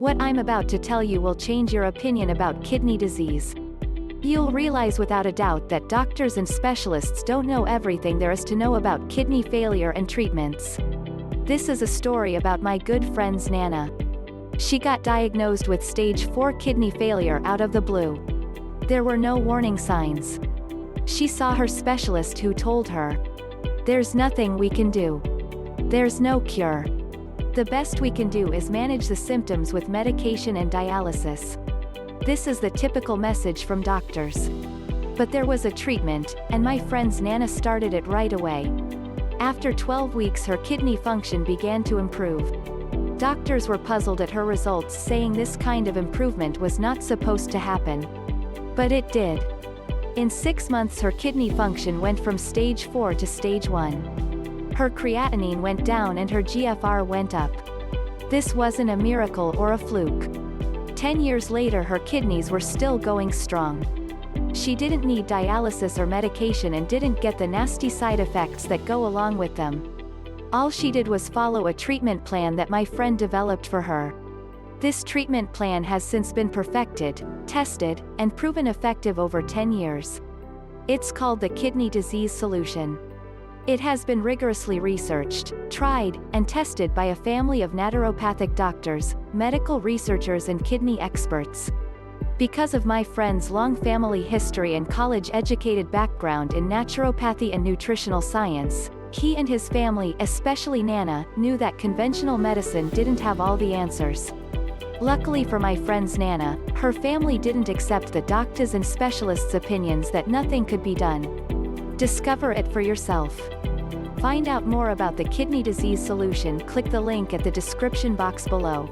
What I'm about to tell you will change your opinion about kidney disease. You'll realize without a doubt that doctors and specialists don't know everything there is to know about kidney failure and treatments. This is a story about my good friend's Nanna. She got diagnosed with stage 4 kidney failure out of the blue. There were no warning signs. She saw her specialist who told her, "There's nothing we can do. There's no cure. The best we can do is manage the symptoms with medication and dialysis." This is the typical message from doctors. But there was a treatment, and my friend's Nanna started it right away. After 12 weeks her kidney function began to improve. Doctors were puzzled at her results, saying this kind of improvement was not supposed to happen. But it did. In 6 months her kidney function went from stage 4 to stage 1. Her creatinine went down and her GFR went up. This wasn't a miracle or a fluke. 10 years later her kidneys were still going strong. She didn't need dialysis or medication and didn't get the nasty side effects that go along with them. All she did was follow a treatment plan that my friend developed for her. This treatment plan has since been perfected, tested, and proven effective over 10 years. It's called the kidney disease solution. It has been rigorously researched, tried, and tested by a family of naturopathic doctors, medical researchers and kidney experts. Because of my friend's long family history and college-educated background in naturopathy and nutritional science, he and his family, especially Nanna, knew that conventional medicine didn't have all the answers. Luckily for my friend's Nanna, her family didn't accept the doctors' and specialists' opinions that nothing could be done. Discover it for yourself. Find out more about the kidney disease solution. Click the link at the description box below.